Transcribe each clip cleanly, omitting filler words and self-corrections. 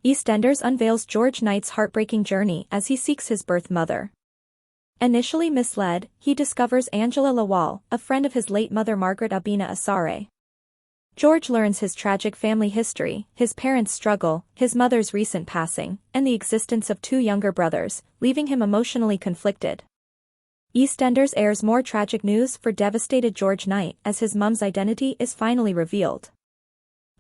EastEnders unveils George Knight's heartbreaking journey as he seeks his birth mother. Initially misled, he discovers Angela Lawal, a friend of his late mother Margaret Abina Asare. George learns his tragic family history, his parents' struggle, his mother's recent passing, and the existence of two younger brothers, leaving him emotionally conflicted. EastEnders airs more tragic news for devastated George Knight as his mum's identity is finally revealed.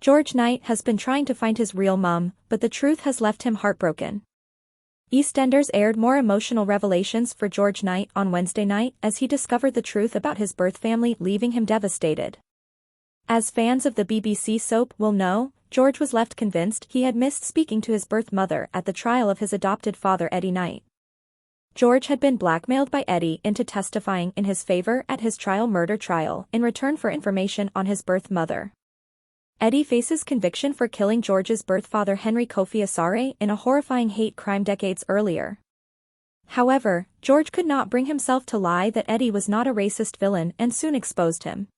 George Knight has been trying to find his real mum, but the truth has left him heartbroken. EastEnders aired more emotional revelations for George Knight on Wednesday night as he discovered the truth about his birth family, leaving him devastated. As fans of the BBC soap will know, George was left convinced he had missed speaking to his birth mother at the trial of his adopted father Eddie Knight. George had been blackmailed by Eddie into testifying in his favor at his murder trial in return for information on his birth mother. Eddie faces conviction for killing George's birth father Henry Kofi Asare in a horrifying hate crime decades earlier. However, George could not bring himself to lie that Eddie was not a racist villain and soon exposed him.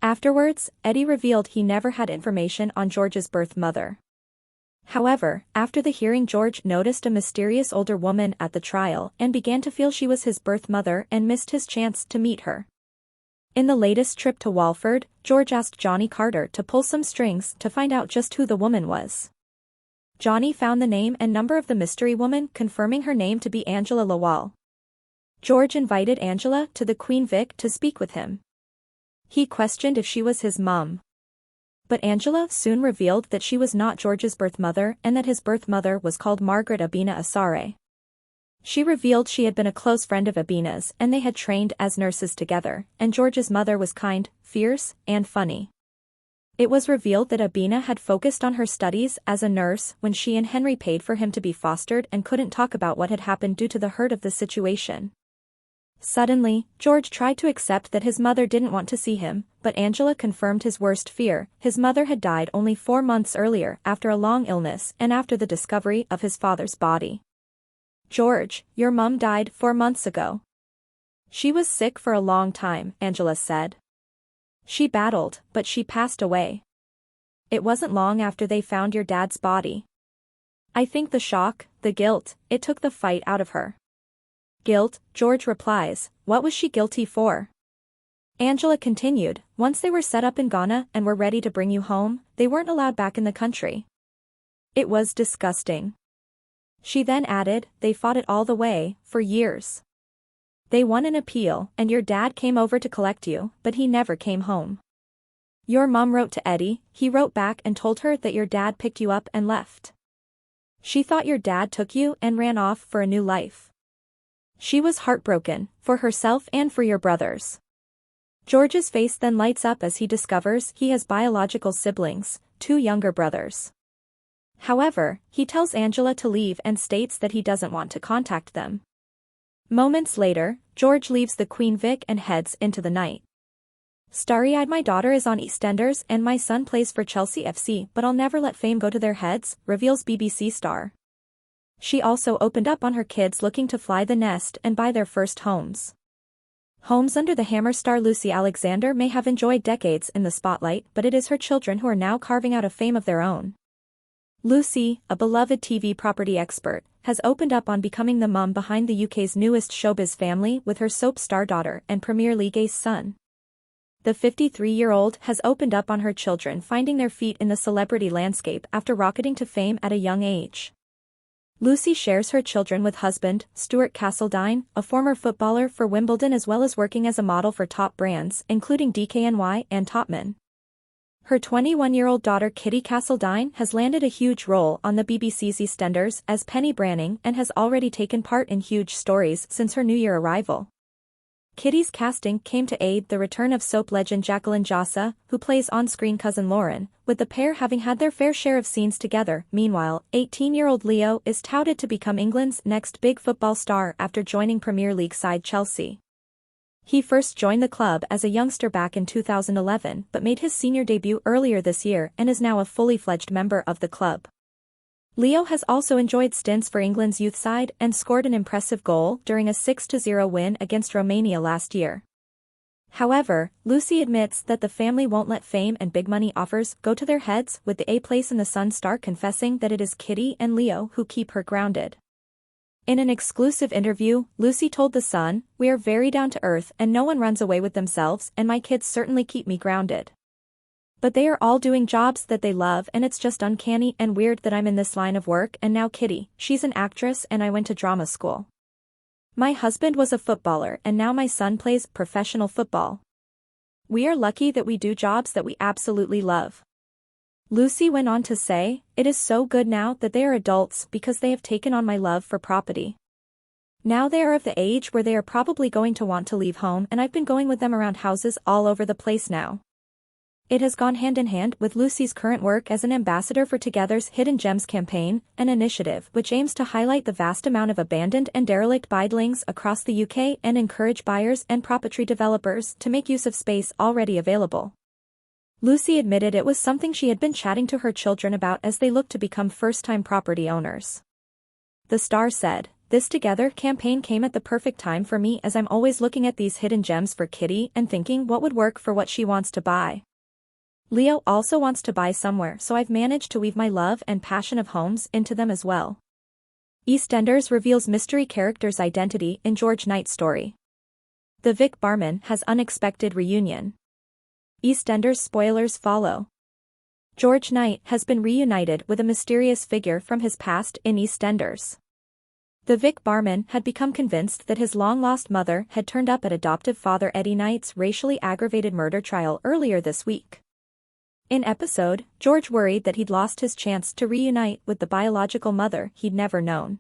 Afterwards, Eddie revealed he never had information on George's birth mother. However, after the hearing, George noticed a mysterious older woman at the trial and began to feel she was his birth mother and missed his chance to meet her. In the latest trip to Walford, George asked Johnny Carter to pull some strings to find out just who the woman was. Johnny found the name and number of the mystery woman, confirming her name to be Angela Lawal. George invited Angela to the Queen Vic to speak with him. He questioned if she was his mum. But Angela soon revealed that she was not George's birth mother and that his birth mother was called Margaret Abina Asare. She revealed she had been a close friend of Abina's and they had trained as nurses together, and George's mother was kind, fierce, and funny. It was revealed that Abina had focused on her studies as a nurse when she and Henry paid for him to be fostered and couldn't talk about what had happened due to the hurt of the situation. Suddenly, George tried to accept that his mother didn't want to see him, but Angela confirmed his worst fear. His mother had died only 4 months earlier after a long illness and after the discovery of his father's body. "George, your mum died 4 months ago. She was sick for a long time," Angela said. "She battled, but she passed away. It wasn't long after they found your dad's body. I think the shock, the guilt, it took the fight out of her." "Guilt," George replies, "what was she guilty for?" Angela continued, "Once they were set up in Ghana and were ready to bring you home, they weren't allowed back in the country. It was disgusting." She then added, "They fought it all the way, for years. They won an appeal, and your dad came over to collect you, but he never came home. Your mum wrote to Eddie, he wrote back and told her that your dad picked you up and left. She thought your dad took you and ran off for a new life. She was heartbroken, for herself and for your brothers." George's face then lights up as he discovers he has biological siblings, 2 younger brothers. However, he tells Angela to leave and states that he doesn't want to contact them. Moments later, George leaves the Queen Vic and heads into the night. "Starry-eyed, my daughter is on EastEnders and my son plays for Chelsea FC, but I'll never let fame go to their heads," reveals BBC star. She also opened up on her kids looking to fly the nest and buy their first homes. Homes under the Hammer star Lucy Alexander may have enjoyed decades in the spotlight, but it is her children who are now carving out a fame of their own. Lucy, a beloved TV property expert, has opened up on becoming the mum behind the UK's newest showbiz family with her soap star daughter and Premier League ace son. The 53-year-old has opened up on her children finding their feet in the celebrity landscape after rocketing to fame at a young age. Lucy shares her children with husband, Stuart Castledine, a former footballer for Wimbledon, as well as working as a model for top brands, including DKNY and Topman. Her 21-year-old daughter Kitty Castledine has landed a huge role on the BBC's EastEnders as Penny Branning and has already taken part in huge stories since her New Year arrival. Kitty's casting came to aid the return of soap legend Jacqueline Jossa, who plays on-screen cousin Lauren, with the pair having had their fair share of scenes together. Meanwhile, 18-year-old Leo is touted to become England's next big football star after joining Premier League side Chelsea. He first joined the club as a youngster back in 2011 but made his senior debut earlier this year and is now a fully fledged member of the club. Leo has also enjoyed stints for England's youth side and scored an impressive goal during a 6-0 win against Romania last year. However, Lucy admits that the family won't let fame and big money offers go to their heads, with the A place in the Sun star confessing that it is Kitty and Leo who keep her grounded. In an exclusive interview, Lucy told The Sun, "We are very down to earth and no one runs away with themselves, and my kids certainly keep me grounded. But they are all doing jobs that they love, and it's just uncanny and weird that I'm in this line of work. And now Kitty, she's an actress and I went to drama school. My husband was a footballer and now my son plays professional football. We are lucky that we do jobs that we absolutely love." Lucy went on to say, "It is so good now that they are adults because they have taken on my love for property. Now they are of the age where they are probably going to want to leave home, and I've been going with them around houses all over the place now." It has gone hand in hand with Lucy's current work as an ambassador for Together's Hidden Gems campaign, an initiative which aims to highlight the vast amount of abandoned and derelict buildings across the UK and encourage buyers and property developers to make use of space already available. Lucy admitted it was something she had been chatting to her children about as they looked to become first-time property owners. The star said, "This Together campaign came at the perfect time for me, as I'm always looking at these hidden gems for Kitty and thinking what would work for what she wants to buy. Leo also wants to buy somewhere, so I've managed to weave my love and passion of homes into them as well." EastEnders reveals mystery character's identity in George Knight's story. The Vic barman has unexpected reunion. EastEnders spoilers follow. George Knight has been reunited with a mysterious figure from his past in EastEnders. The Vic barman had become convinced that his long-lost mother had turned up at adoptive father Eddie Knight's racially aggravated murder trial earlier this week. In episode, George worried that he'd lost his chance to reunite with the biological mother he'd never known.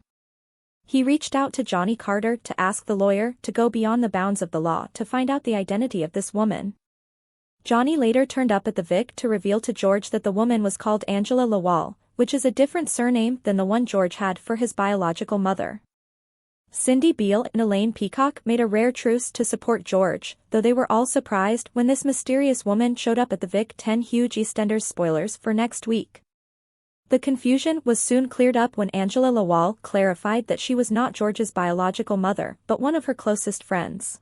He reached out to Johnny Carter to ask the lawyer to go beyond the bounds of the law to find out the identity of this woman. Johnny later turned up at the Vic to reveal to George that the woman was called Angela Lawal, which is a different surname than the one George had for his biological mother. Cindy Beale and Elaine Peacock made a rare truce to support George, though they were all surprised when this mysterious woman showed up at the Vic. 10 huge EastEnders spoilers for next week. The confusion was soon cleared up when Angela Lawal clarified that she was not George's biological mother but one of her closest friends.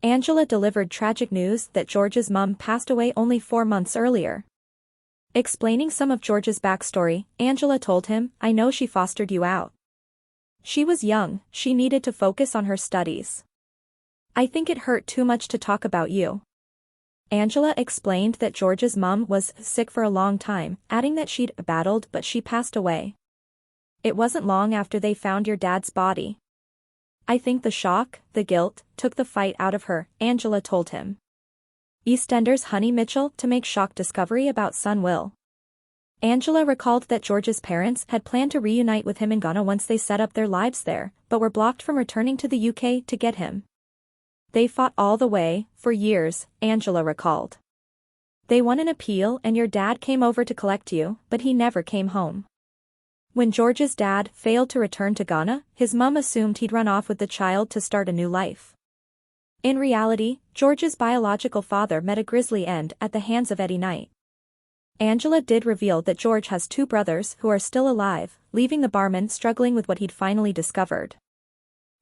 Angela delivered tragic news that George's mum passed away only 4 months earlier. Explaining some of George's backstory, Angela told him, "I know she fostered you out. She was young, she needed to focus on her studies. I think it hurt too much to talk about you." Angela explained that George's mum was sick for a long time, adding that she'd battled but she passed away. "It wasn't long after they found your dad's body. I think the shock, the guilt, took the fight out of her," Angela told him. EastEnders Honey Mitchell to make shock discovery about son Will. Angela recalled that George's parents had planned to reunite with him in Ghana once they set up their lives there, but were blocked from returning to the UK to get him. "They fought all the way, for years," Angela recalled. "They won an appeal and your dad came over to collect you, but he never came home. When George's dad failed to return to Ghana, his mum assumed he'd run off with the child to start a new life. In reality, George's biological father met a grisly end at the hands of Eddie Knight." Angela did reveal that George has 2 brothers who are still alive, leaving the barman struggling with what he'd finally discovered.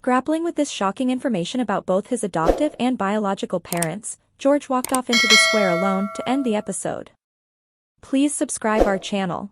Grappling with this shocking information about both his adoptive and biological parents, George walked off into the square alone to end the episode. Please subscribe our channel.